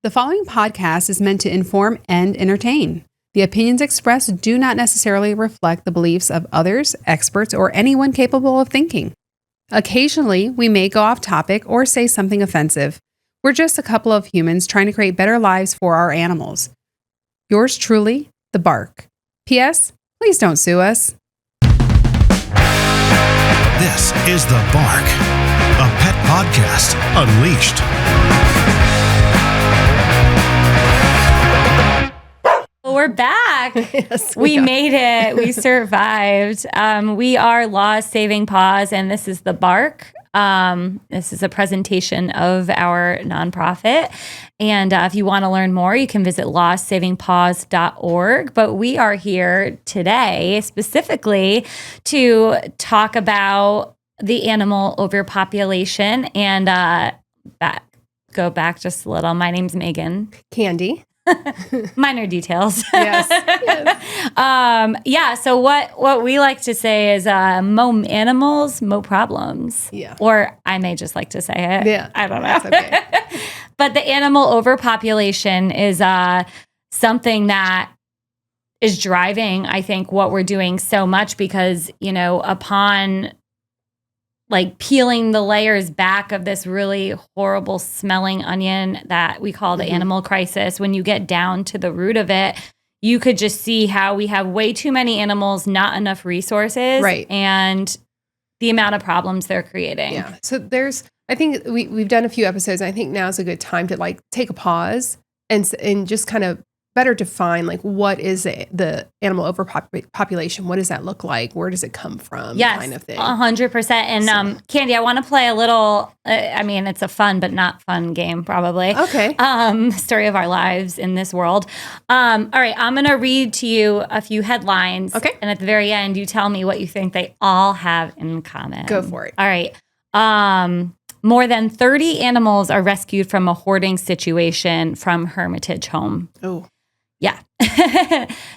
The following podcast is meant to inform and entertain. The opinions expressed do not necessarily reflect the beliefs of others, experts, or anyone capable of thinking. Occasionally, we may go off topic or say something offensive. We're just a couple of humans trying to create better lives for our animals. Yours truly, The Bark. P.S. Please don't sue us. This is The Bark, a pet podcast unleashed. We're back. Yes, we made it. We survived. We are Lost Saving Paws, and this is The Bark. This is a presentation of our nonprofit. And if you want to learn more, you can visit lostsavingpaws.org. But we are here today specifically to talk about the animal overpopulation. And go back just a little. My name's Megan. Candy. Minor details. Yes. So what we like to say is mo animals, mo problems. Yeah. Or I may just like to say it. Yeah. I don't know. That's okay. But the animal overpopulation is something that is driving, I think, what we're doing so much because, you know, upon like peeling the layers back of this really horrible smelling onion that we call the animal crisis, when you get down to the root of it, you could just see how we have way too many animals, not enough resources, Right. and the amount of problems they're creating. Yeah. So I think we've done a few episodes, and I think now's a good time to like take a pause and just kind of better define like what is the animal overpopulation? What does that look like? Where does it come from? Yes, kind of thing. 100%. And Candy, I want to play a little, it's a fun but not fun game probably. Okay. Story of our lives in this world. All right, I'm going to read to you a few headlines. Okay. And at the very end, you tell me what you think they all have in common. Go for it. All right. More than 30 animals are rescued from a hoarding situation from Hermitage Home. Oh. Yeah.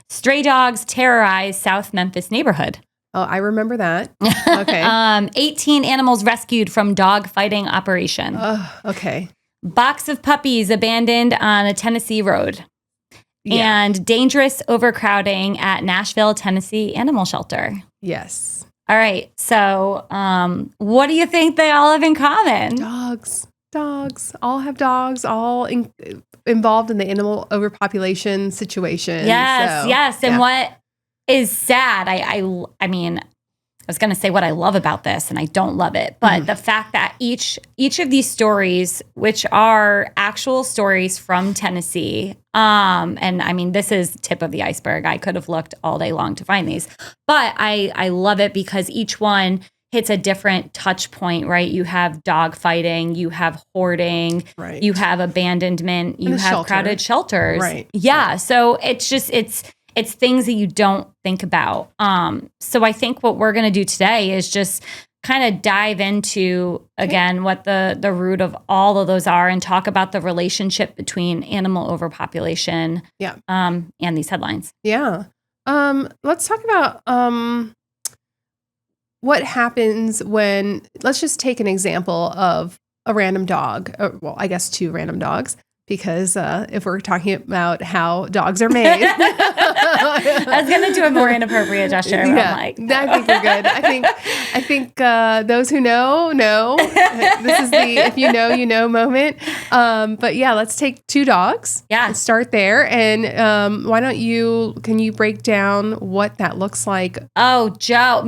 Stray dogs terrorize South Memphis neighborhood. Oh, I remember that. Okay. 18 animals rescued from dog fighting operation. Oh, okay. Box of puppies abandoned on a Tennessee road. Yeah. And dangerous overcrowding at Nashville, Tennessee animal shelter. Yes. All right. So what do you think they all have in common? Dogs. All have dogs, all involved in the animal overpopulation situation. Yes. And what is sad, I mean, I was going to say what I love about this, and I don't love it, but the fact that each of these stories, which are actual stories from Tennessee, and I mean, this is tip of the iceberg. I could have looked all day long to find these, but I love it because each one hits a different touch point, right? You have dog fighting, you have hoarding, right. You have abandonment, you have crowded shelters. Right. Yeah. Right. So it's just, it's things that you don't think about. So I think what we're going to do today is just kind of dive into, again, what the root of all of those are and talk about the relationship between animal overpopulation and these headlines. Yeah. Let's talk about what happens when, let's just take an example of a random dog. Well, I guess two random dogs, because if we're talking about how dogs are made. I was going to do a more inappropriate gesture. Yeah, I think we're good. I think those who know. This is the if you know, you know moment. But yeah, let's take two dogs. Yeah. And start there. And can you break down what that looks like? Oh, Joe.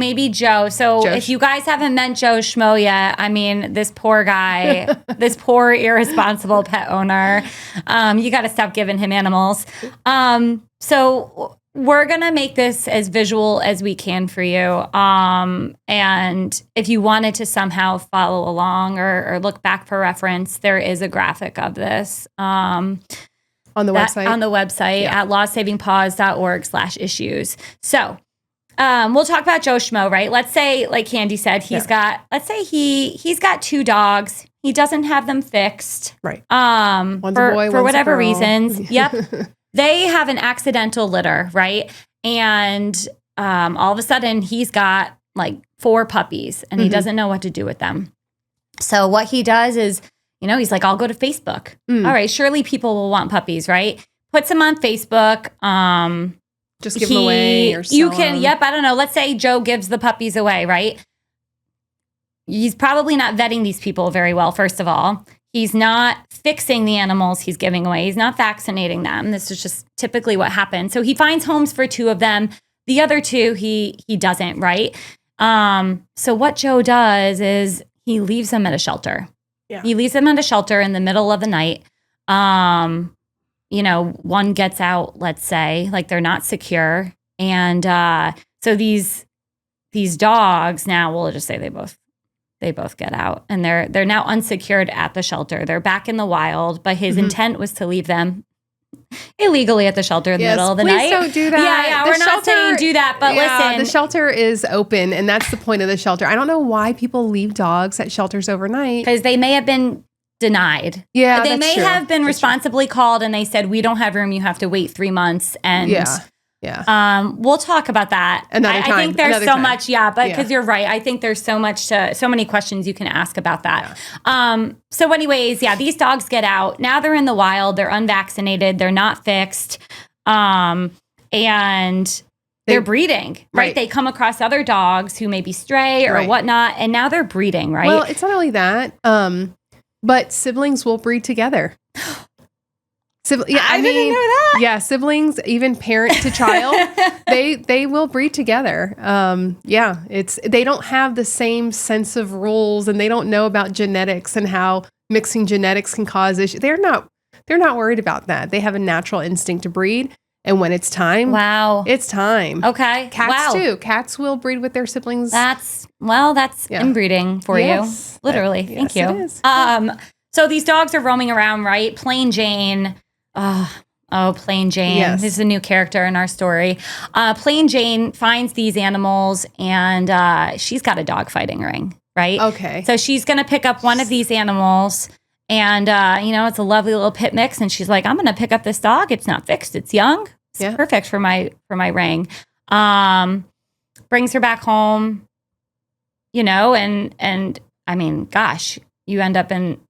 So if you guys haven't met Joe Schmo yet, I mean, this poor guy, this poor irresponsible pet owner, you got to stop giving him animals. So we're going to make this as visual as we can for you. And if you wanted to somehow follow along or look back for reference, there is a graphic of this. On the website at lostsavingpaws.org/issues. So we'll talk about Joe Schmo, right? Let's say, like Candy said, he's got two dogs. He doesn't have them fixed. Right. One's a boy, for one's whatever a girl. reasons. Yep. They have an accidental litter, right? And all of a sudden he's got like 4 puppies and he doesn't know what to do with them. So what he does is He's like, I'll go to Facebook. All right, surely people will want puppies, right? Puts them on Facebook. Just give them away or sell them. Yep, I don't know. Let's say Joe gives the puppies away, right? He's probably not vetting these people very well, first of all. He's not fixing the animals he's giving away. He's not vaccinating them. This is just typically what happens. So he finds homes for 2 of them. The other 2, he doesn't, right? So what Joe does is he leaves them at a shelter. Yeah. He leaves them at a shelter in the middle of the night. One gets out, let's say, like they're not secure. And so these dogs now, we'll just say they both get out, and they're now unsecured at the shelter. They're back in the wild, but his intent was to leave them illegally at the shelter in the middle of the night. Please don't do that. Yeah, we're not saying do that, but listen. The shelter is open, and that's the point of the shelter. I don't know why people leave dogs at shelters overnight. Because they may have been denied. Yeah, they may have been responsibly called, and they said, we don't have room. You have to wait 3 months. And we'll talk about that another time. I think there's so much, but because you're right. I think there's so many questions you can ask about that. Yeah. So anyways, these dogs get out. Now they're in the wild. They're unvaccinated. They're not fixed. And they're breeding, right? They come across other dogs who may be stray or whatnot, and now they're breeding, right? Well, it's not only that, but siblings will breed together. I didn't know that. Yeah, siblings, even parent to child, they will breed together. They don't have the same sense of rules, and they don't know about genetics and how mixing genetics can cause issues. They're not worried about that. They have a natural instinct to breed, and when it's time, it's time. Okay, cats too. Cats will breed with their siblings. That's inbreeding for you, literally. Thank you. It is. So these dogs are roaming around, right? Plain Jane. Plain Jane. Yes. This is a new character in our story. Plain Jane finds these animals, and she's got a dog fighting ring, right? Okay. So she's going to pick up one of these animals, and it's a lovely little pit mix, and she's like, I'm going to pick up this dog. It's not fixed. It's young. It's perfect for my ring. Brings her back home, and I mean, gosh, you end up in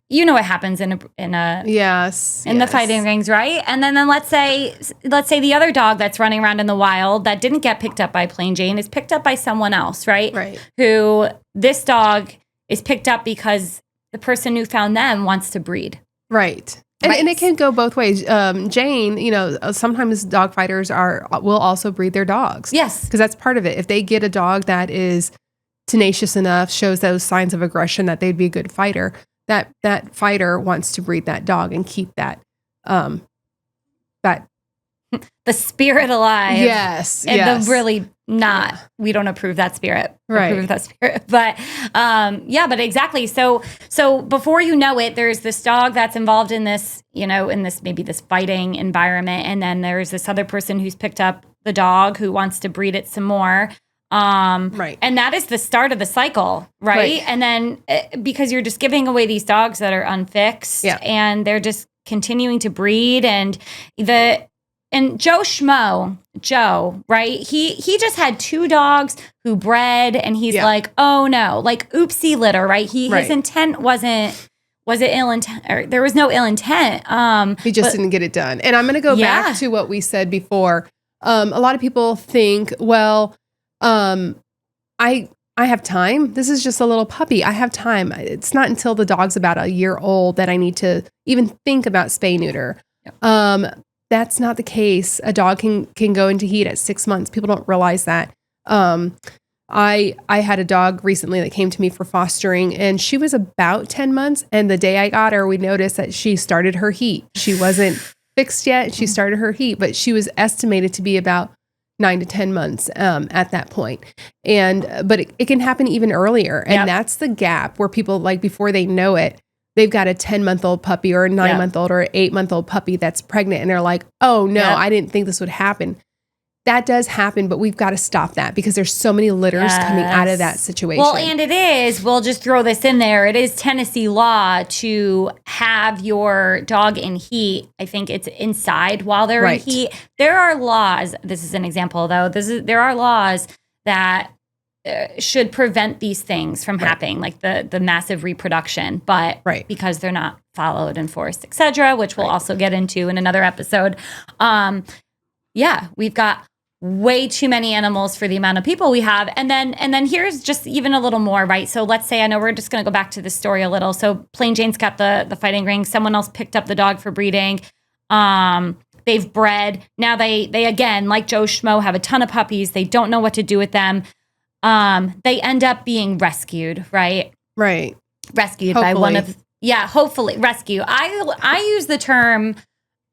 what happens in the fighting rings, right? And then let's say the other dog that's running around in the wild that didn't get picked up by Plain Jane is picked up by someone else, right? Right. Who this dog is picked up because the person who found them wants to breed. Right. And it can go both ways. Jane, sometimes dog fighters will also breed their dogs. Yes. Because that's part of it. If they get a dog that is tenacious enough, shows those signs of aggression that they'd be a good fighter, that fighter wants to breed that dog and keep that the spirit alive. Yes. And really not. We don't approve that spirit. Right. Approve that spirit. But but exactly. So before you know it, there's this dog that's involved in this, maybe this fighting environment, and then there's this other person who's picked up the dog who wants to breed it some more. Right. And that is the start of the cycle, right? And then because you're just giving away these dogs that are unfixed, and they're just continuing to breed, and Joe Schmo, right? He just had 2 dogs who bred, and he's like, oh no, like oopsie litter, right? His intent was it ill intent, or there was no ill intent. He just didn't get it done. And I'm going to go back to what we said before. A lot of people think, well, I have time. This is just a little puppy. I have time. It's not until the dog's about a year old that I need to even think about spay neuter. That's not the case. A dog can go into heat at 6 months. People don't realize that. I had a dog recently that came to me for fostering, and she was about 10 months. And the day I got her, we noticed that she started her heat. She wasn't fixed yet. She started her heat, but she was estimated to be about 9 to 10 months at that point. But it can happen even earlier. And that's the gap where people, like, before they know it, they've got a 10-month-old puppy or a 9-month-old or an 8-month-old puppy that's pregnant. And they're like, oh no, I didn't think this would happen. That does happen, but we've got to stop that because there's so many litters coming out of that situation. Well, and we'll just throw this in there. It is Tennessee law to have your dog in heat. I think it's inside while they're in heat. There are laws. This is an example, though. There are laws that should prevent these things from happening, like the massive reproduction, but because they're not followed, enforced, etc., which we'll also get into in another episode. We've got way too many animals for the amount of people we have. And then here's just even a little more, right? So let's say, I know we're just going to go back to the story a little. So Plain Jane's got the fighting ring. Someone else picked up the dog for breeding. They've bred. Now they again, like Joe Schmo, have a ton of puppies. They don't know what to do with them. They end up being rescued, right? Right. Rescued by one of, hopefully rescue. I use the term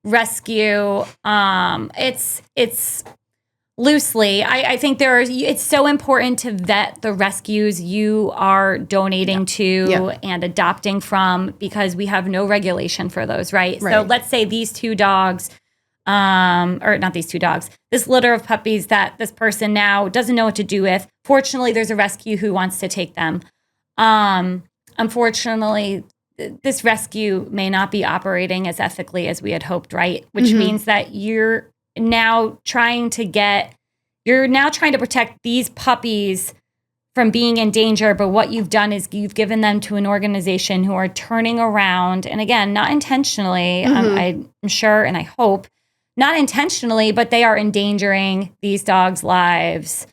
rescue. It's loosely. I think it's so important to vet the rescues you are donating to and adopting from, because we have no regulation for those, right? So let's say these two dogs, or not these two dogs, this litter of puppies that this person now doesn't know what to do with. Fortunately, there's a rescue who wants to take them. Unfortunately, this rescue may not be operating as ethically as we had hoped, right? Which means that you're now trying to protect these puppies from being in danger. But what you've done is you've given them to an organization who are turning around. And again, not intentionally, I'm sure, and I hope, not intentionally, but they are endangering these dogs' lives.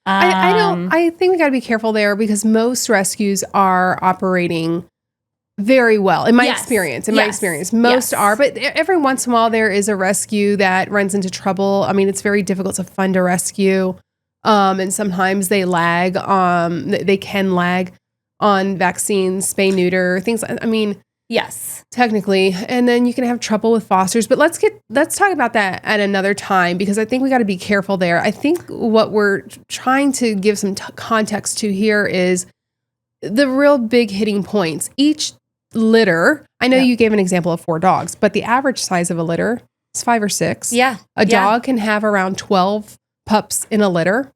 I think we got to be careful there, because most rescues are operating very well, in my experience. Most are, but every once in a while there is a rescue that runs into trouble. I mean, it's very difficult to fund a rescue, and sometimes they lag. They can lag on vaccines, spay, neuter, things. I mean, technically, and then you can have trouble with fosters. But let's talk about that at another time, because I think we got to be careful there. I think what we're trying to give some context to here is the real big hitting points. Each litter, I know you gave an example of 4 dogs, but the average size of a litter is 5 or 6. A dog can have around 12 pups in a litter.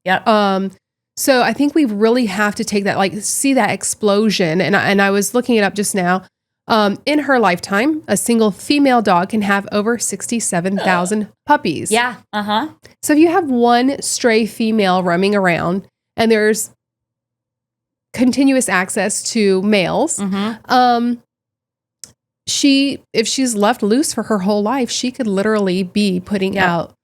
So I think we really have to take that, see that explosion. And I was looking it up just now. In her lifetime, a single female dog can have over 67,000 puppies. So if you have one stray female roaming around and there's continuous access to males, if she's left loose for her whole life, she could literally be putting out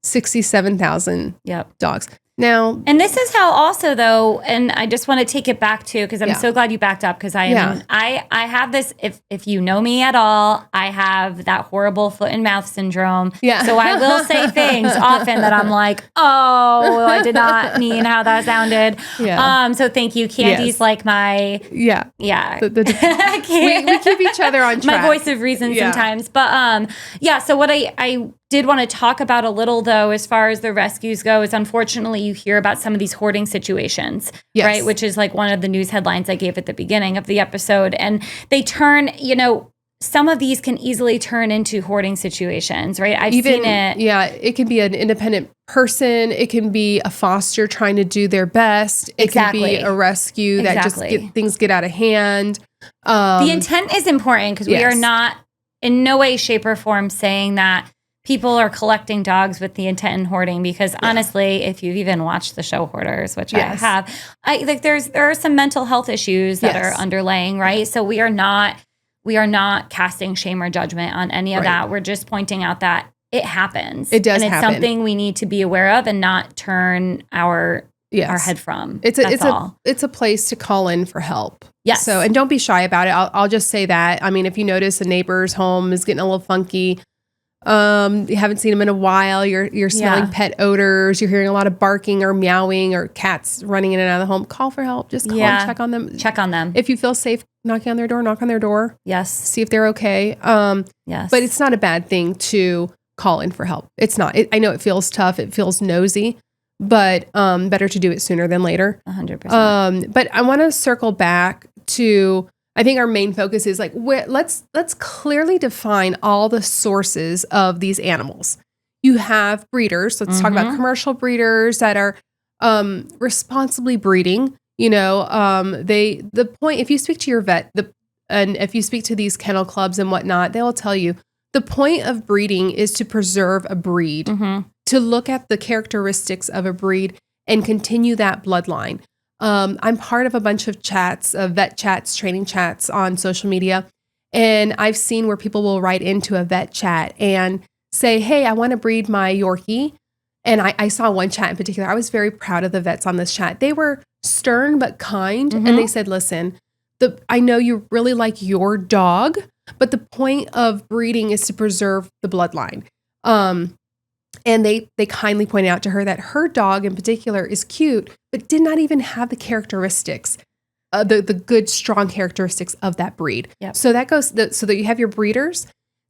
67,000 dogs. Now, and this is how also though, and I just want to take it back to, because I'm so glad you backed up, because I have this, if you know me at all, I have that horrible foot and mouth syndrome. So I will say things often that I'm like, oh, I did not mean how that sounded. So thank you. Candy's like my, we keep each other on track. My voice of reason sometimes. But so what I did want to talk about a little, though, as far as the rescues go, is unfortunately you hear about some of these hoarding situations, right? Which is like one of the news headlines I gave at the beginning of the episode. And they turn, some of these can easily turn into hoarding situations, right? I've seen it. It can be an independent person. It can be a foster trying to do their best. It can be a rescue that just things get out of hand. The intent is important, because we are not in no way, shape, or form saying that people are collecting dogs with the intent in hoarding, because honestly, if you've even watched the show Hoarders, which I have, I think there are some mental health issues that are underlaying, right? So we are not casting shame or judgment on any of that. We're just pointing out that it happens. It does happen. And it's something we need to be aware of and not turn our head from. It's a place to call in for help. So, and don't be shy about it. I'll just say that. I mean, if you notice a neighbor's home is getting a little funky, you haven't seen them in a while, you're smelling pet odors, you're hearing a lot of barking or meowing or cats running in and out of the home, call for help. Just call and check on them. If you feel safe knocking on their door, knock on their door. See if they're okay. But it's not a bad thing to call in for help. It's not. I know it feels tough. It feels nosy, but better to do it sooner than later. 100%. But I want to circle back to, I think our main focus is let's clearly define all the sources of these animals. You have breeders. Let's talk about commercial breeders that are responsibly breeding. The point, if you speak to your vet, and if you speak to these kennel clubs and whatnot, they'll tell you the point of breeding is to preserve a breed, to look at the characteristics of a breed and continue that bloodline. I'm part of a bunch of chats, vet chats, training chats on social media. And I've seen where people will write into a vet chat and say, hey, I want to breed my Yorkie. And I saw one chat in particular. I was very proud of the vets on this chat. They were stern but kind. And they said, listen, I know you really like your dog, but the point of breeding is to preserve the bloodline. And they kindly pointed out to her that her dog in particular is cute, but did not even have the characteristics, the good, strong characteristics of that breed. Yep. So that goes, so that you have your breeders.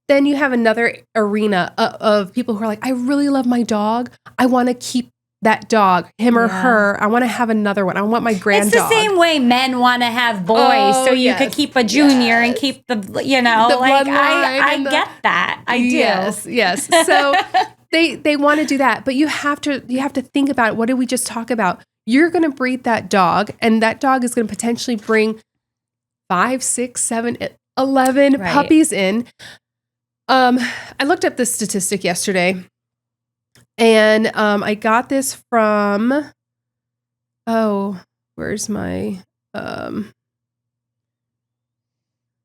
Then you have another arena of people who are like, I really love my dog. I want to keep that dog, him or her. I want to have another one. I want my grand dog. It's the same way men want to have boys, so you could keep a junior and keep the, like I get that. I do. Yes. So they want to do that, but you have to think about it. What did we just talk about? You're going to breed that dog, and that dog is going to potentially bring 5, 6, 7, 11 puppies in. I looked up this statistic yesterday, and I got this from, where's my,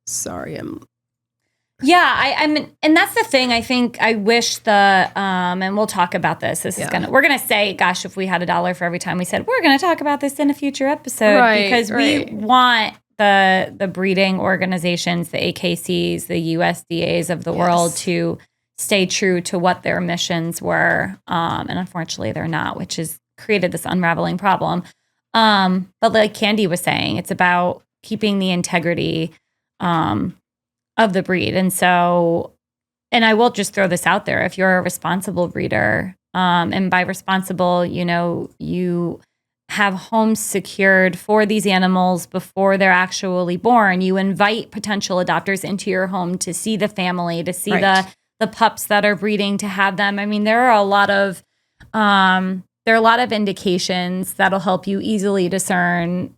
sorry, I'm, and that's the thing. I think I wish and we'll talk about this. We're gonna say, gosh, if we had $1 for every time we said we're gonna talk about this in a future episode, because we want the breeding organizations, the AKCs, the USDAs of the world to stay true to what their missions were. And unfortunately they're not, which has created this unraveling problem. But like Candy was saying, it's about keeping the integrity of the breed. And so, and I will just throw this out there, if you're a responsible breeder, and by responsible, you have homes secured for these animals before they're actually born. You invite potential adopters into your home to see the family, to see the pups that are breeding, to have them. I mean, there are a lot of indications that'll help you easily discern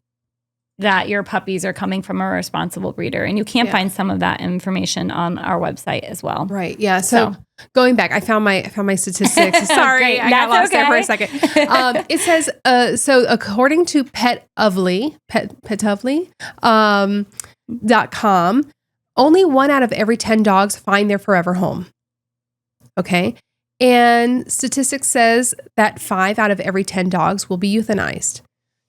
that your puppies are coming from a responsible breeder. And you can find some of that information on our website as well. Right. Yeah. So going back, I found my statistics. Sorry, I got lost there for a second. It says, so according to petovely.com, only 1 out of every 10 dogs find their forever home. Okay. And statistics says that 5 out of every 10 dogs will be euthanized.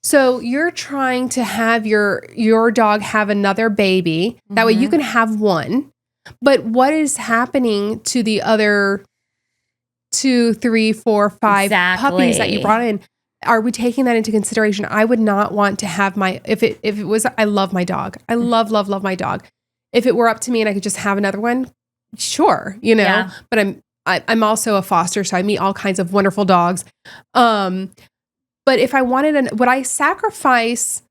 So you're trying to have your dog have another baby. That way you can have one. But what is happening to the other 2, 3, 4, 5 puppies that you brought in? Are we taking that into consideration? I would not want to have if it was, I love my dog. I love my dog. If it were up to me and I could just have another one, sure, but I'm also a foster, so I meet all kinds of wonderful dogs. But if I wanted would I sacrifice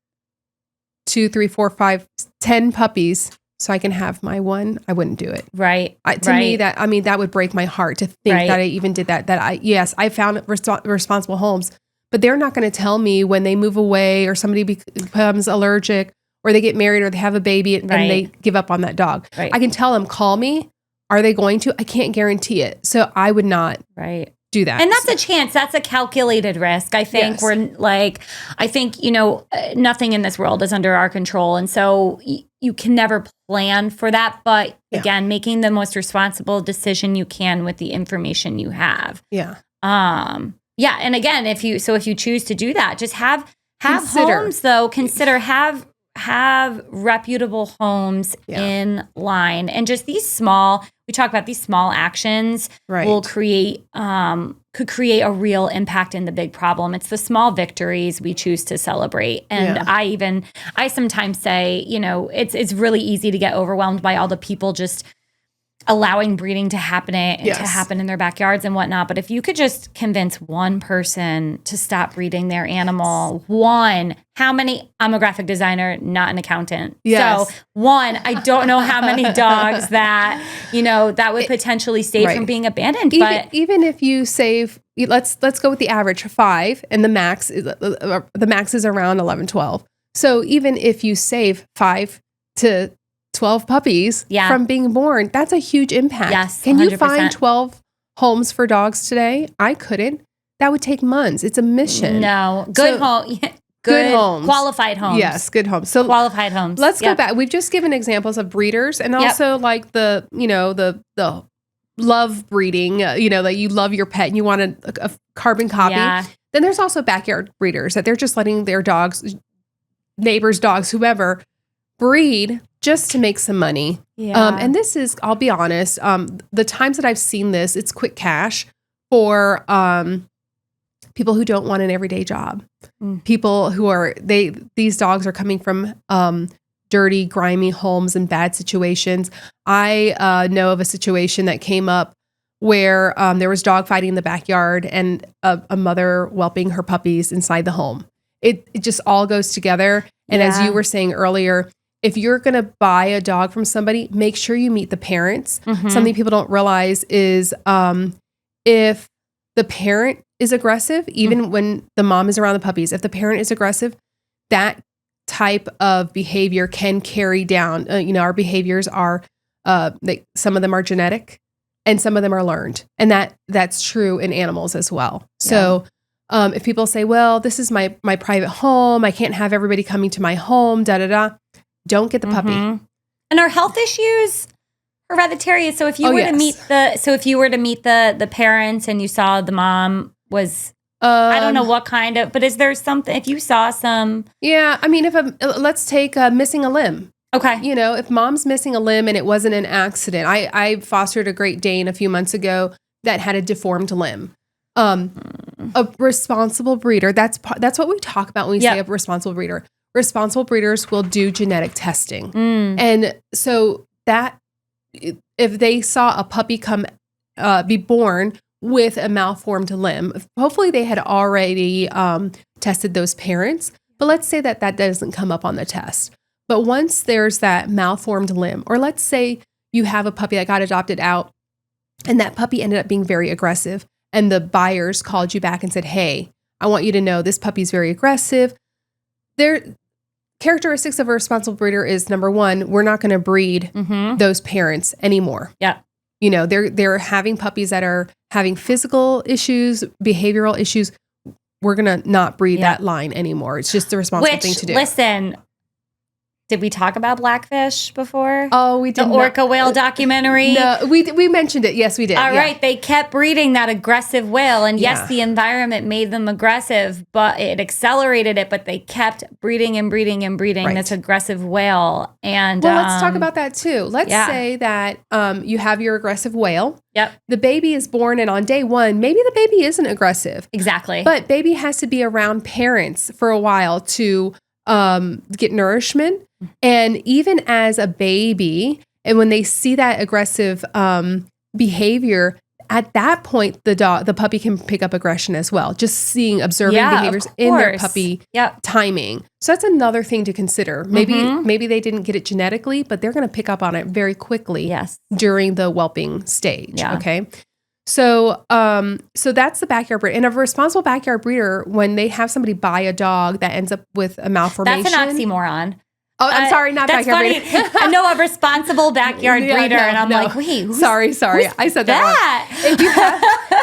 2, 3, 4, 5, 10 puppies so I can have my one? I wouldn't do it. Right. To me, that would break my heart to think that I even did that. I found responsible homes, but they're not going to tell me when they move away or somebody becomes allergic or they get married or they have a baby and they give up on that dog. Right. I can tell them, call me. Are they going to? I can't guarantee it. So I would not. Do that. And that's a chance. That's a calculated risk. I think nothing in this world is under our control. And so you can never plan for that. But again, making the most responsible decision you can with the information you have. Yeah. And again, if you choose to do that, just have homes though, have reputable homes in line, and just we talk about these small actions will could create a real impact in the big problem. It's the small victories we choose to celebrate. And I sometimes say, it's really easy to get overwhelmed by all the people just allowing breeding to happen in their backyards and whatnot. But if you could just convince one person to stop breeding their animal, how many? I'm a graphic designer, not an accountant. Yes. So I don't know how many dogs that would potentially save from being abandoned. Even if you save, let's go with the average 5, and the max is around 11, 12. So even if you save 5 to 12 puppies from being born, that's a huge impact. Yes, can 100%. You find 12 homes for dogs today? I couldn't. That would take months. It's a mission. No. Good home. good homes. Qualified homes. Yes, good homes. So qualified homes. Let's go back. We've just given examples of breeders and also like the love breeding, that you love your pet and you want a carbon copy. Yeah. Then there's also backyard breeders that they're just letting their dogs, neighbors' dogs, whoever, breed just to make some money. Yeah. And this is, I'll be honest, the times that I've seen this, it's quick cash for people who don't want an everyday job. People who are, these dogs are coming from dirty, grimy homes and bad situations. I know of a situation that came up where there was dog fighting in the backyard and a mother whelping her puppies inside the home. It just all goes together. And as you were saying earlier, if you're going to buy a dog from somebody, make sure you meet the parents. Something people don't realize is if the parent is aggressive, even when the mom is around the puppies, if the parent is aggressive, that type of behavior can carry down. Our behaviors are, some of them are genetic and some of them are learned. And that's true in animals as well. So if people say, well, this is my private home, I can't have everybody coming to my home, don't get the puppy. And are health issues hereditary? So if you were to meet the parents and you saw the mom was, I don't know what kind of, but is there something, if you saw some? Yeah. I mean, let's take missing a limb. Okay. If mom's missing a limb and it wasn't an accident, I fostered a Great Dane a few months ago that had a deformed limb. A responsible breeder, that's what we talk about when we say a responsible breeder. Responsible breeders will do genetic testing. And so that if they saw a puppy be born with a malformed limb, hopefully they had already tested those parents. But let's say that doesn't come up on the test. But once there's that malformed limb, or let's say you have a puppy that got adopted out and that puppy ended up being very aggressive and the buyers called you back and said, hey, I want you to know this puppy's very aggressive. Their characteristics of a responsible breeder is, number one, we're not going to breed those parents anymore. Yeah. They're having puppies that are having physical issues, behavioral issues. We're going to not breed that line anymore. It's just the responsible thing to do. Listen, did we talk about Blackfish before? Oh, we did. The orca whale documentary? No, we mentioned it. Yes, we did. All right. They kept breeding that aggressive whale. And yes, the environment made them aggressive, but it accelerated it. But they kept breeding and breeding and breeding this aggressive whale. And let's talk about that too. Let's say that you have your aggressive whale. Yep. The baby is born and on day one, maybe the baby isn't aggressive. Exactly. But baby has to be around parents for a while to get nourishment. And even as a baby, and when they see that aggressive behavior, at that point, the puppy can pick up aggression as well. Just observing behaviors in their puppy timing. So that's another thing to consider. Maybe they didn't get it genetically, but they're going to pick up on it very quickly during the whelping stage. Yeah. Okay. So that's the backyard breeder. And a responsible backyard breeder, when they have somebody buy a dog that ends up with a malformation. That's an oxymoron. Oh, I'm sorry, not that's backyard funny. breeder. I know a responsible backyard breeder, and I'm like, wait, sorry, I said that wrong.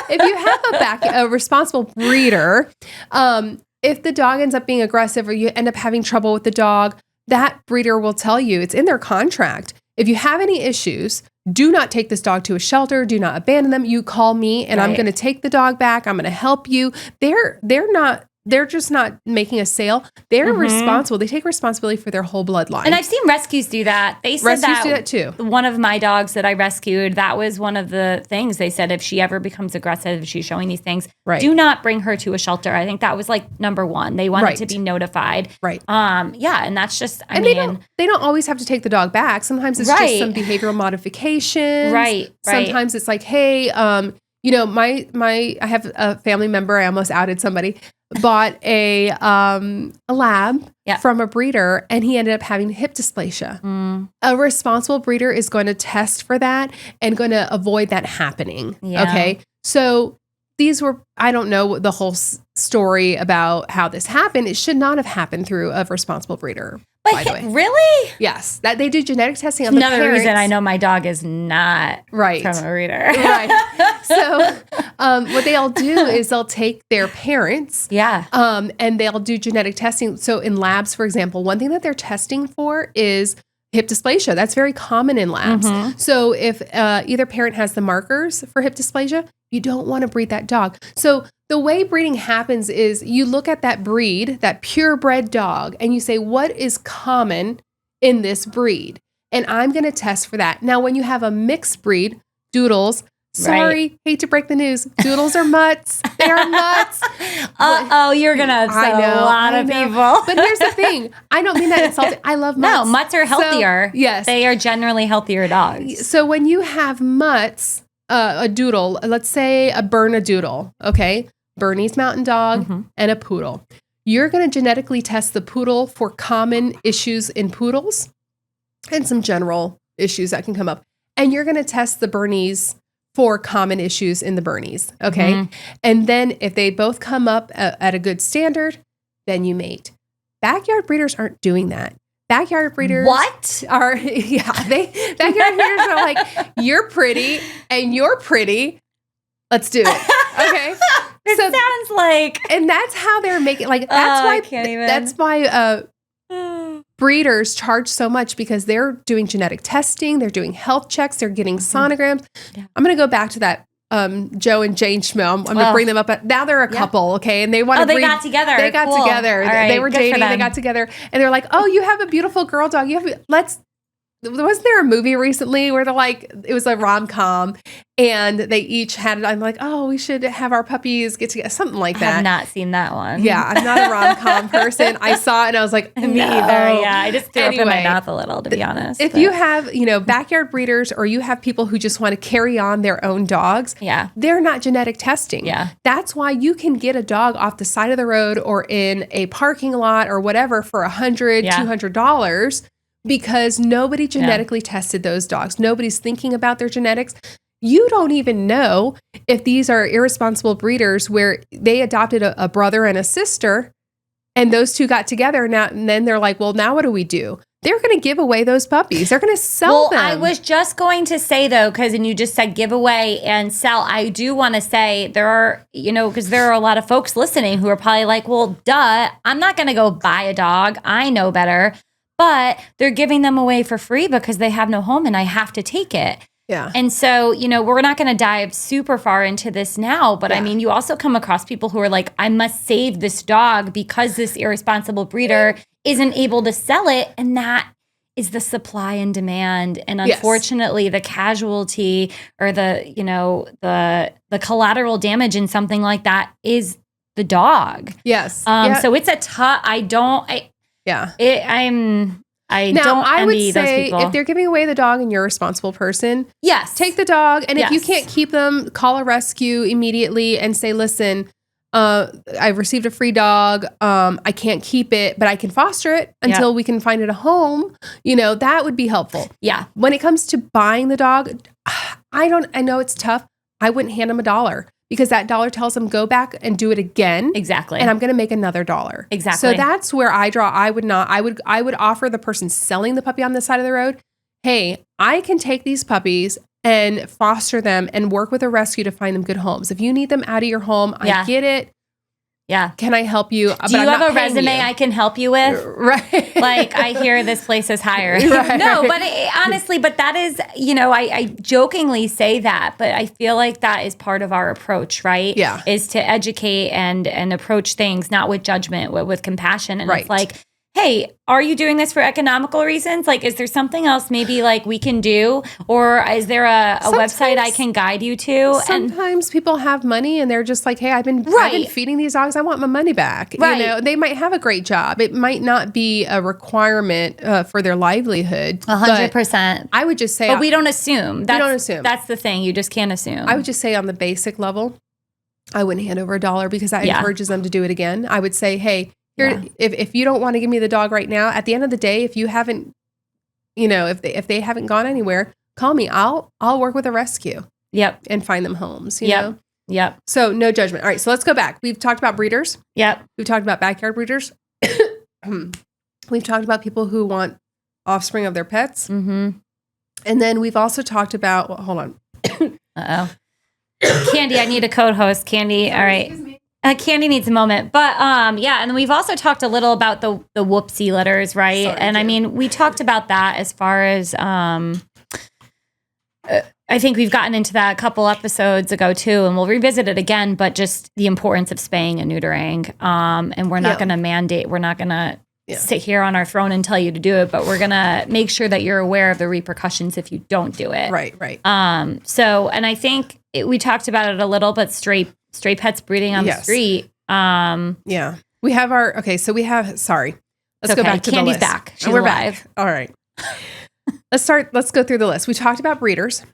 If you have a responsible breeder, if the dog ends up being aggressive or you end up having trouble with the dog, that breeder will tell you, it's in their contract. If you have any issues, do not take this dog to a shelter. Do not abandon them. You call me and I'm going to take the dog back. I'm going to help you. They're just not making a sale. They're responsible. They take responsibility for their whole bloodline. And I've seen rescues do that. They said rescues do that too. One of my dogs that I rescued, that was one of the things they said, if she ever becomes aggressive, if she's showing these things, do not bring her to a shelter. I think that was like number one. They wanted to be notified. Right. And that's just, they don't always have to take the dog back. Sometimes it's just some behavioral modifications. Right. Sometimes it's like, hey, I have a family member, I almost outed somebody, bought a lab from a breeder and he ended up having hip dysplasia. A responsible breeder is going to test for that and going to avoid that happening. Yeah. Okay. So these were, I don't know the whole story about how this happened. It should not have happened through a responsible breeder. By the way. Really? Yes. That they do genetic testing on the parents. Another reason I know my dog is not from a breeder. Right. So what they'll do is they'll take their parents. Yeah. And they'll do genetic testing. So in labs, for example, one thing that they're testing for is hip dysplasia. That's very common in labs. Mm-hmm. So if either parent has the markers for hip dysplasia, you don't want to breed that dog. So the way breeding happens is you look at that breed, that purebred dog, and you say, what is common in this breed? And I'm going to test for that. Now, when you have a mixed breed, doodles, sorry, hate to break the news, doodles are mutts. They are mutts. You're going to upset a lot of people. But here's the thing. I don't mean that insulting. I love mutts. No, mutts are healthier. So, yes. They are generally healthier dogs. So when you have mutts, a doodle, let's say a Bernedoodle, okay? Bernese Mountain Dog and a poodle. You're going to genetically test the poodle for common issues in poodles and some general issues that can come up. And you're going to test the Bernese for common issues in the Bernese, okay? Mm-hmm. And then if they both come up at a good standard, then you mate. Backyard breeders aren't doing that. Backyard breeders backyard breeders are like, you're pretty and you're pretty. Let's do it. Okay. Sounds like, and that's how they're making, like, that's why breeders charge so much, because they're doing genetic testing, they're doing health checks, they're getting sonograms. Yeah. I'm going to go back to that Joe and Jane Schmill. I'm going to bring them up. Now they're a couple, okay? And they want to they got together. They got together. Right, they were dating. They got together. And they're like, oh, you have a beautiful girl dog. Wasn't there a movie recently where they're like, it was a rom-com and they each had, I'm like, oh, we should have our puppies get together, something like that. I have not seen that one. Yeah, I'm not a rom-com person. I saw it and I was like, me either. Yeah, I just threw up in my mouth a little, to be honest. If you have, backyard breeders, or you have people who just want to carry on their own dogs, they're not genetic testing. Yeah. That's why you can get a dog off the side of the road or in a parking lot or whatever for $100, $200. Because nobody genetically tested those dogs. Nobody's thinking about their genetics. You don't even know if these are irresponsible breeders where they adopted a brother and a sister and those two got together and then they're like, well, now what do we do? They're going to give away those puppies. They're going to sell them. I was just going to say, though, and you just said give away and sell. I do want to say there are, because there are a lot of folks listening who are probably like, well, duh, I'm not going to go buy a dog. I know better. But they're giving them away for free because they have no home and I have to take it. Yeah. And so, we're not going to dive super far into this now, but I mean, you also come across people who are like, I must save this dog because this irresponsible breeder isn't able to sell it. And that is the supply and demand. And unfortunately, the casualty or the collateral damage in something like that is the dog. Yes. So it's a tough, I don't envy those people. If they're giving away the dog and you're a responsible person, yes, take the dog. And if you can't keep them, call a rescue immediately and say, listen, I've received a free dog. I can't keep it, but I can foster it until we can find it a home. That would be helpful. Yeah. When it comes to buying the dog, I know it's tough. I wouldn't hand them $1. Because that dollar tells them go back and do it again. Exactly. And I'm going to make another $1. Exactly. So that's where I draw. I would offer the person selling the puppy on the side of the road, hey, I can take these puppies and foster them and work with a rescue to find them good homes. If you need them out of your home, I get it. Yeah. Can I help you? Do you have a resume I can help you with? Right. Like, I hear this place is hiring. Right. No, but honestly, but that is, I jokingly say that, but I feel like that is part of our approach, right? Yeah. Is to educate and approach things, not with judgment, but with compassion. And it's like, hey, are you doing this for economical reasons? Like, is there something else maybe like we can do? Or is there a website I can guide you to? Sometimes people have money and they're just like, hey, I've been feeding these dogs. I want my money back. Right. They might have a great job. It might not be a requirement for their livelihood. 100%. I would just say. But we don't assume. We don't assume. That's the thing. You just can't assume. I would just say on the basic level, I wouldn't hand over $1 because that encourages them to do it again. I would say, hey, if you don't want to give me the dog right now, at the end of the day, if you haven't, if they haven't gone anywhere, call me. I'll work with a rescue. Yep. And find them homes. You know? Yep. So no judgment. All right. So let's go back. We've talked about breeders. Yep. We've talked about backyard breeders. We've talked about people who want offspring of their pets. Mm-hmm. And then we've also talked about, hold on. Uh-oh. Candy, I need a co-host. Candy, all right. Candy needs a moment. But and then we've also talked a little about the whoopsie litters, right? Sorry, and Kim. I mean, we talked about that as far as I think we've gotten into that a couple episodes ago too, and we'll revisit it again, but just the importance of spaying and neutering. And we're not going to mandate, we're not going to sit here on our throne and tell you to do it, but we're going to make sure that you're aware of the repercussions if you don't do it. Right. So, and I think we talked about it a little, but stray pets breeding on the street. Yeah. We have sorry. Let's go back to Candy's the list. back. She's We're alive. back. All right. Let's go through the list. We talked about breeders.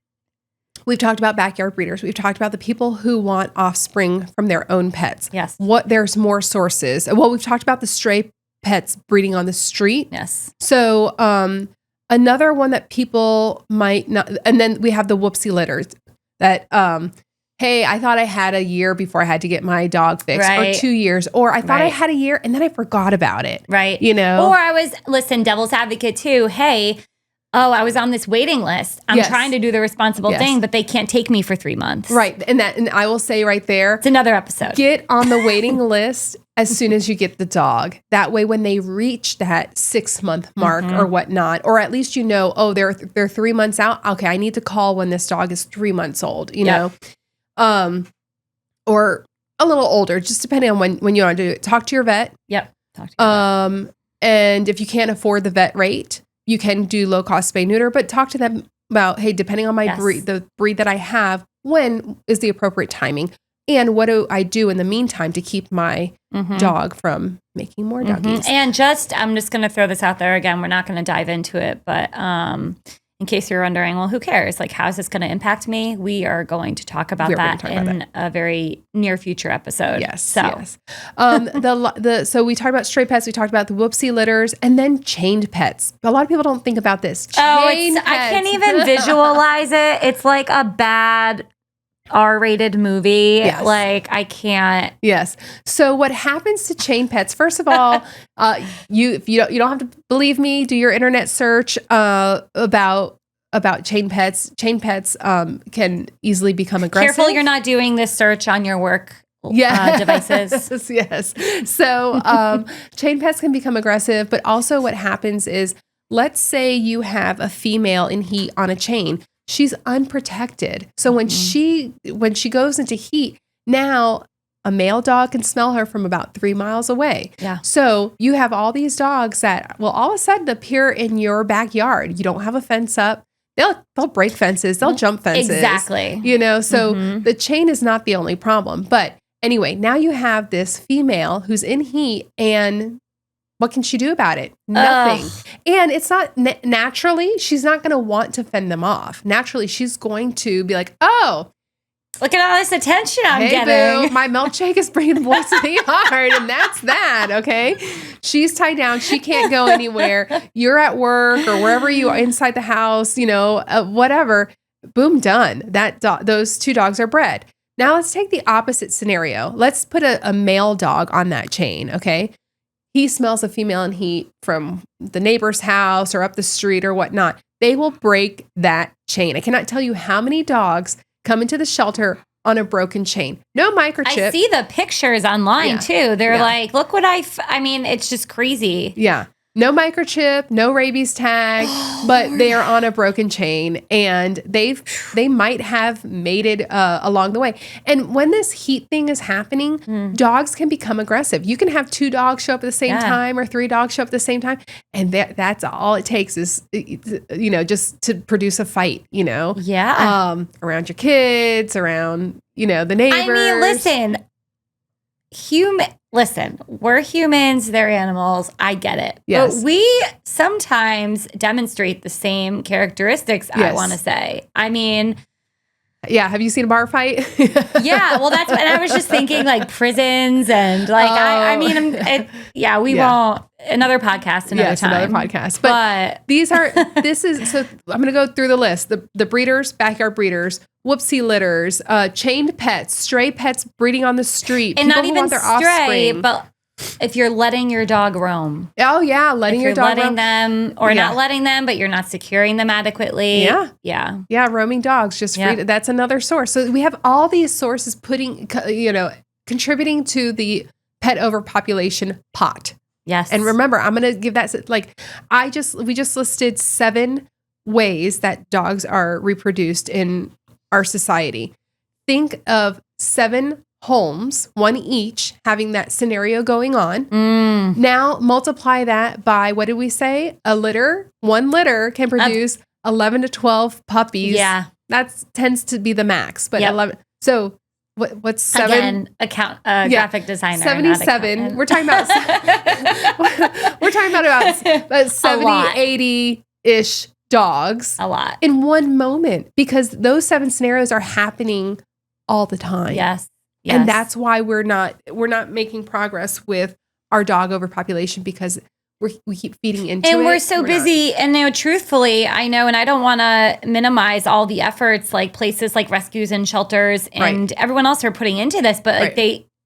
We've talked about backyard breeders. We've talked about the people who want offspring from their own pets. Yes. There's more sources. Well, we've talked about the stray pets breeding on the street. Yes. So, another one that people might not, and then we have the whoopsie litters that, hey, I thought I had a year before I had to get my dog fixed, or 2 years, or I thought I had a year and then I forgot about it. Right. You know? Or devil's advocate too. Hey, I was on this waiting list. I'm trying to do the responsible thing, but they can't take me for 3 months. Right. And I will say right there, it's another episode. Get on the waiting list as soon as you get the dog. That way, when they reach that 6-month mark or whatnot, or at least they're 3 months out. Okay, I need to call when this dog is 3 months old, you know, or a little older, just depending on when you want to do it. Talk to your vet. Yep. Talk to your vet. And if you can't afford the vet rate, you can do low cost spay neuter, but talk to them about, hey, depending on my breed, the breed that I have, when is the appropriate timing? And what do I do in the meantime to keep my dog from making more doggies? And I'm just going to throw this out there again. We're not going to dive into it, but in case you're wondering, well, who cares? Like, how is this going to impact me? We are going to talk about that in a very near future episode. Yes. So, yes. So we talked about stray pets. We talked about the whoopsie litters, and then chained pets. A lot of people don't think about this. I can't even visualize it. It's like a bad R-rated movie. Yes. Like, I can't. Yes. So what happens to chain pets? First of all, you don't have to believe me. Do your internet search about chain pets. Chain pets can easily become aggressive. Careful, you're not doing this search on your work devices. Yes. So chain pets can become aggressive, but also what happens is, let's say you have a female in heat on a chain. She's unprotected. So when she goes into heat, now a male dog can smell her from about 3 miles away. Yeah. So you have all these dogs that will all of a sudden appear in your backyard. You don't have a fence up. They'll break fences. They'll jump fences. Exactly. You know, so the chain is not the only problem. But anyway, now you have this female who's in heat, and what can she do about it? Nothing. And it's not naturally, she's not going to want to fend them off. Naturally, she's going to be like, oh, look at all this attention I'm Boo, getting. my milkshake is bringing the boys to the yard, and that's that. Okay. She's tied down. She can't go anywhere. You're at work or wherever you are inside the house, you know, whatever. Boom, done. Those 2 dogs are bred. Now let's take the opposite scenario. Let's put a male dog on that chain. Okay. He smells a female in heat from the neighbor's house or up the street or whatnot. They will break that chain. I cannot tell you how many dogs come into the shelter on a broken chain. No microchip. I see the pictures online too. They're like, look what I mean, it's just crazy. Yeah. No microchip, no rabies tag, but they are on a broken chain, and they might have mated along the way. And when this heat thing is happening, dogs can become aggressive. You can have 2 dogs show up at the same time, or 3 dogs show up at the same time, and that's all it takes is, you know, just to produce a fight. You know, around your kids, around the neighbors. I mean, listen, we're humans, they're animals. I get it. Yes. But we sometimes demonstrate the same characteristics, I want to say. I mean... Yeah, have you seen a bar fight? Yeah, well, and I was just thinking like prisons and like, I mean, we won't, another podcast, another time. Another podcast. But so I'm going to go through the list. The breeders, backyard breeders, whoopsie litters, chained pets, stray pets breeding on the street. And not even stray, but if you're letting your dog roam. Oh yeah, letting your dog roam. Them or not letting them, but you're not securing them adequately. Yeah. Roaming dogs, just free. That's another source. So we have all these sources contributing to the pet overpopulation pot. Yes. And remember, I'm going to give that we just listed 7 ways that dogs are reproduced in our society. Think of 7 homes, 1 each, having that scenario going on. Now multiply that by, what did we say? A litter. 1 litter can produce 11 to 12 puppies. Yeah. That tends to be the max, but 11. So what's 7? Again, graphic designer. 77. We're talking about, about 70, 80-ish dogs. A lot. In one moment, because those 7 scenarios are happening all the time. Yes. And that's why we're not making progress with our dog overpopulation, because we keep feeding into it. And we're so busy. And truthfully, I know, and I don't want to minimize all the efforts like places like rescues and shelters and everyone else are putting into this, but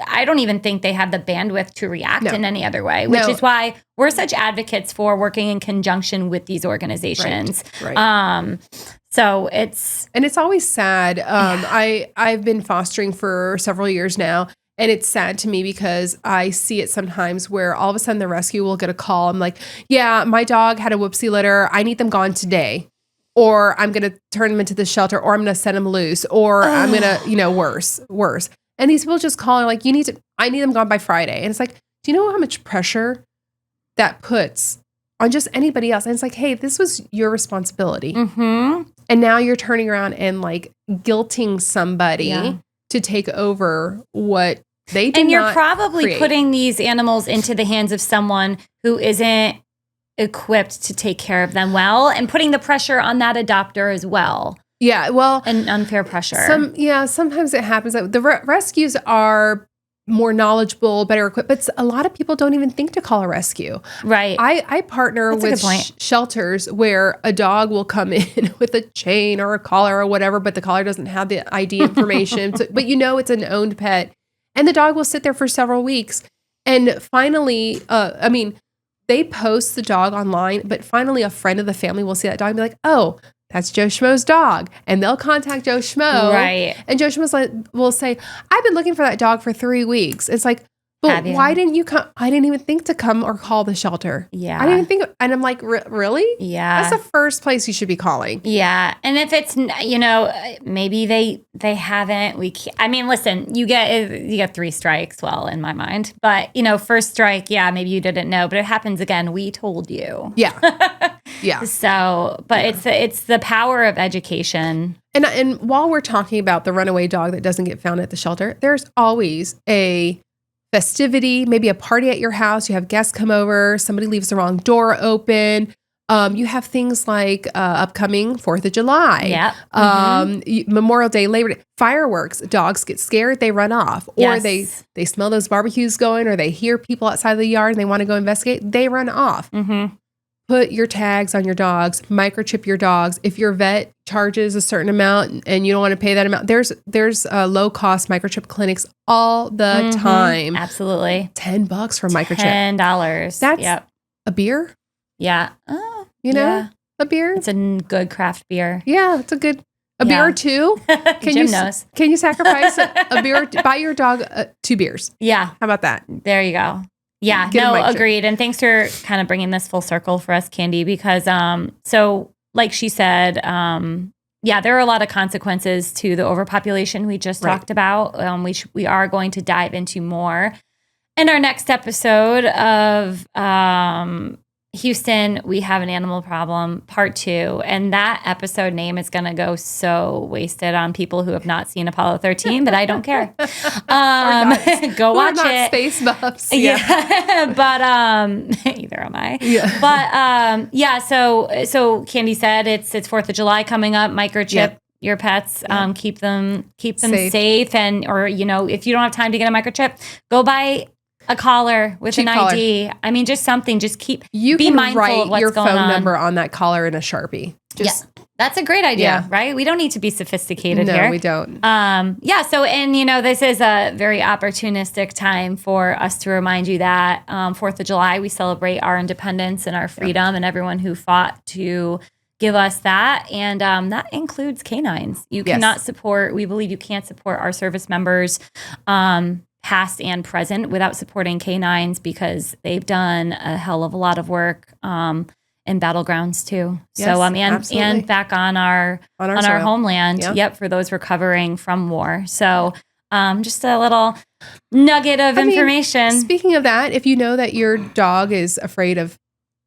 I don't even think they have the bandwidth to react in any other way, which is why we're such advocates for working in conjunction with these organizations. Right. So it's always sad. I've been fostering for several years now, and it's sad to me because I see it sometimes where all of a sudden the rescue will get a call. I'm like, yeah, my dog had a whoopsie litter. I need them gone today, or I'm going to turn them into the shelter, or I'm going to set them loose, or I'm going to, worse. And these people just call and like, I need them gone by Friday. And it's like, do you know how much pressure that puts on just anybody else? And it's like, hey, this was your responsibility. Mm-hmm. And now you're turning around and like guilting somebody to take over what they did. And you're not probably create. Putting these animals into the hands of someone who isn't equipped to take care of them well, and putting the pressure on that adopter as well. Yeah, well, and unfair pressure. Sometimes it happens that the rescues are more knowledgeable, better equipped, but a lot of people don't even think to call a rescue. Right. I partner with shelters where a dog will come in with a chain or a collar or whatever, but the collar doesn't have the ID information. But it's an owned pet, and the dog will sit there for several weeks, and finally, they post the dog online, but finally a friend of the family will see that dog and be like, oh, that's Joe Schmo's dog. And they'll contact Joe Schmo. Right. And Joe Schmo will say, I've been looking for that dog for 3 weeks. It's like, but why didn't you come? I didn't even think to come or call the shelter. Yeah. I didn't even think. And I'm like, really? Yeah. That's the first place you should be calling. Yeah. And if it's, maybe they haven't, listen, you get 3 strikes. Well, in my mind, but first strike, maybe you didn't know, but it happens again. We told you. Yeah. Yeah. So, but it's the power of education. And while we're talking about the runaway dog that doesn't get found at the shelter, there's always a festivity, maybe a party at your house. You have guests come over, somebody leaves the wrong door open. You have things like upcoming 4th of July, Memorial Day, Labor Day, fireworks. Dogs get scared, they run off, or they smell those barbecues going, or they hear people outside the yard and they want to go investigate. They run off. Mm-hmm. Put your tags on your dogs, microchip your dogs. If your vet charges a certain amount and you don't want to pay that amount, there's low cost microchip clinics all the time. Absolutely. $10 for microchip. $10. That's a beer. Yeah. A beer. It's a good craft beer. Yeah, it's a beer or 2. Jim knows. Can you sacrifice a beer? Buy your dog 2 beers. Yeah. How about that? There you go. Yeah, agreed. And thanks for kind of bringing this full circle for us, Candy, because so like she said, there are a lot of consequences to the overpopulation we just talked about. We are going to dive into more in our next episode of Houston, we have an animal problem, part 2. And that episode name is going to go so wasted on people who have not seen Apollo 13, but I don't care. Go watch it. Space buffs. Yeah. But either am I. Yeah. But so Candy said it's 4th of July coming up, microchip your pets, keep them safe. And, or, if you don't have time to get a microchip, go buy a collar with an ID. I mean, just something. Just be mindful of what's going on. You can write your phone number on that collar in a Sharpie. That's a great idea, right? We don't need to be sophisticated here. No, we don't. So, and this is a very opportunistic time for us to remind you that 4th of July, we celebrate our independence and our freedom and everyone who fought to give us that. And that includes canines. You cannot support, we believe you can't support our service members, past and present, without supporting canines, because they've done a hell of a lot of work in battlegrounds too. So and back on our homeland. For those recovering from war. So just a little nugget of information. Speaking of that, if you know that your dog is afraid of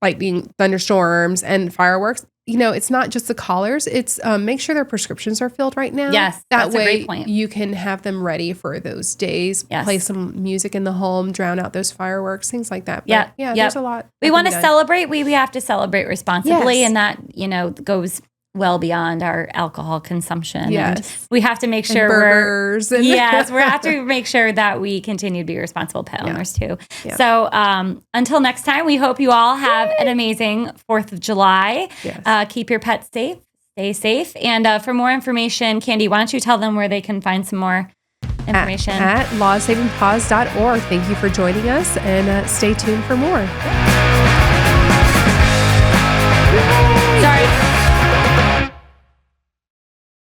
lightning, thunderstorms, and fireworks, it's not just the collars. It's make sure their prescriptions are filled right now. Yes, that's a great point. You can have them ready for those days. Yes. Play some music in the home, drown out those fireworks, things like that. But there's a lot. We want to celebrate. We have to celebrate responsibly, and that goes well beyond our alcohol consumption. Yes, and we have to make sure we have to make sure that we continue to be responsible pet owners too. Yeah. So until next time, we hope you all have an amazing 4th of July. Yes. Keep your pets safe, stay safe, and for more information, Candy, why don't you tell them where they can find some more information at lawsavingpaws.org. Thank you for joining us, and stay tuned for more.